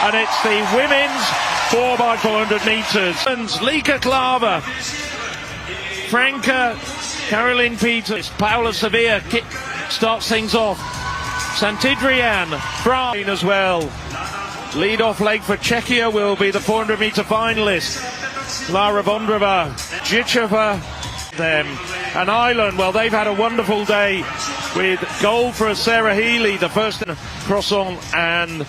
and it's the women's 4x400 meters. Lika Klaver, Franca, Caroline Peters, Paula Sevilla starts things off. Santidrian, Brian as well. Lead-off leg for Czechia will be the 400-meter finalist. Lara Vondrova, Jicheva, them. And Ireland, well, they've had a wonderful day with gold for Sarah Healy, the first in Crosson and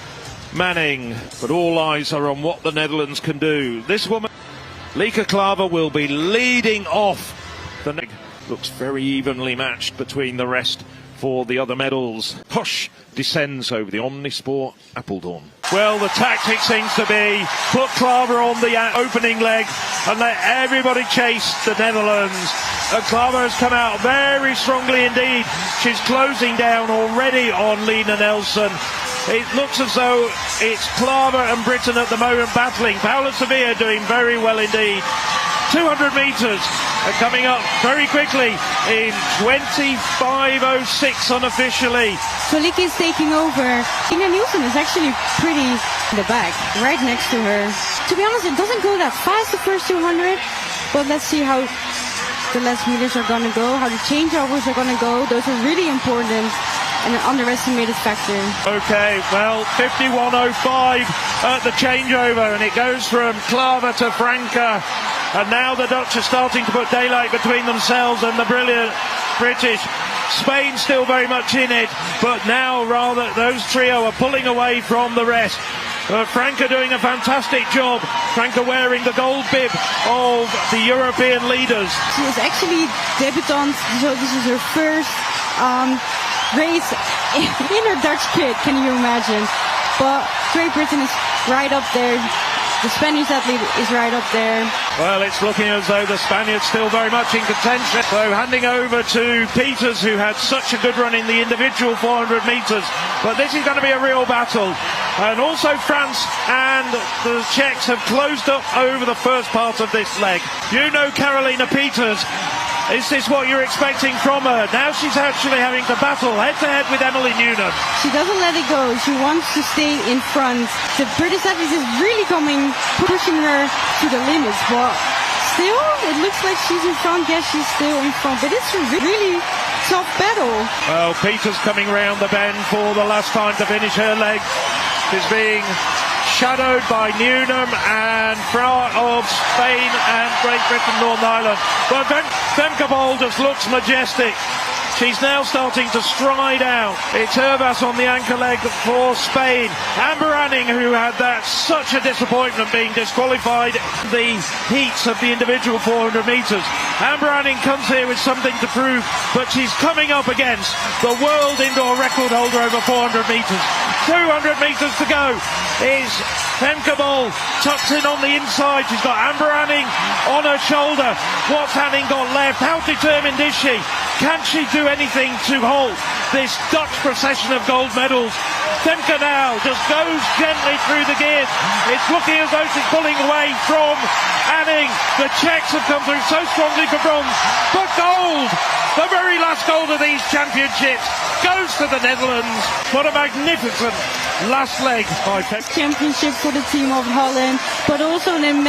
Manning. But all eyes are on what the Netherlands can do. This woman, Lika Klaver, will be leading off. The looks very evenly matched between the rest for the other medals. Push descends over the Omnisport Apeldoorn. Well, the tactic seems to be put Klaver on the opening leg and let everybody chase the Netherlands. And Klaver has come out very strongly indeed. She's closing down already on Lena Nelson. It looks as though it's Klaver and Britain at the moment battling. Paula Sevilla doing very well indeed. 200 metres are coming up very quickly in 25:06 unofficially. So Lika is taking over. Ina Nielsen is actually pretty in the back, right next to her. To be honest, it doesn't go that fast the first 200, but let's see how the last meters are going to go, how the changeovers are going to go. Those are really important and an underestimated factor. Okay, well, 51:05 at the changeover, and it goes from Klaver to Franca. And now the Dutch are starting to put daylight between themselves and the brilliant British. Spain still very much in it, but now rather those trio are pulling away from the rest. Franca doing a fantastic job. Franca wearing the gold bib of the European leaders. She is actually debutante, so this is her first race in her Dutch kit, can you imagine? But Great Britain is right up there. The Spanish athlete is right up there. Well, it's looking as though the Spaniards still very much in contention. So handing over to Peters, who had such a good run in the individual 400 metres. But this is going to be a real battle. And also France and the Czechs have closed up over the first part of this leg. You know Carolina Peters. Is this what you're expecting from her? Now she's actually having to battle head-to-head with Emily Newnham. She doesn't let it go. She wants to stay in front. The British athlete is really pushing her to the limits. But still, it looks like she's in front. Yes, she's still in front. But it's a really tough battle. Well, Peters coming round the bend for the last time to finish her leg. She's being shadowed by Newnham and Fra of Spain and Great Britain, Northern Ireland. But Femke Bol just looks majestic. She's now starting to stride out. It's Rabat on the anchor leg for Spain. Amber Anning, who had such a disappointment being disqualified in the heats of the individual 400 metres. Amber Anning comes here with something to prove, but she's coming up against the world indoor record holder over 400 metres. 200 metres to go is Femke Bol tucked in on the inside. She's got Amber Anning on her shoulder. What's Anning got left? How determined is she? Can she do anything to halt this Dutch procession of gold medals? Femke now just goes gently through the gears. It's looking as though she's pulling away from Anning. The Czechs have come through so strongly for bronze, but gold, the very last gold of these championships, goes to the Netherlands. What a magnificent last leg by Femke. Championship for the team of Holland, but also in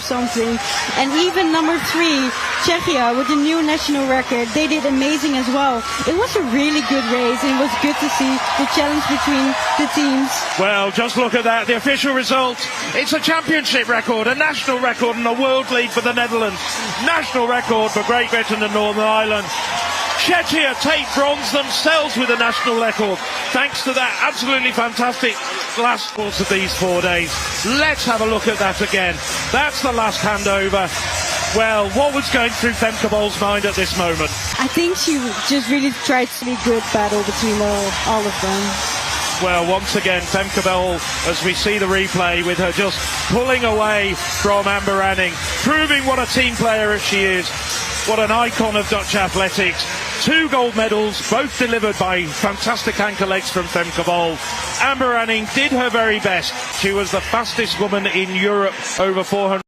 something. And even number 3, Czechia, with the new national record, they did amazing as well. It was a really good race, and it was good to see the challenge between the teams. Well, just look at that, the official result. It's a championship record, a national record, and a world lead for the Netherlands. National record for Great Britain and Northern Ireland. Czechia take bronze themselves with a national record, thanks to that absolutely fantastic last course of these 4 days. Let's have a look at that again. That's the last handover. Well, what was going through Femke Bol's mind at this moment? I think she just really tried to be a good battle between all of them. Well, once again, Femke Bol, as we see the replay, with her just pulling away from Amber Anning, proving what a team player she is, what an icon of Dutch athletics. 2 gold medals, both delivered by fantastic anchor legs from Femke Bol. Amber Anning did her very best. She was the fastest woman in Europe over 400.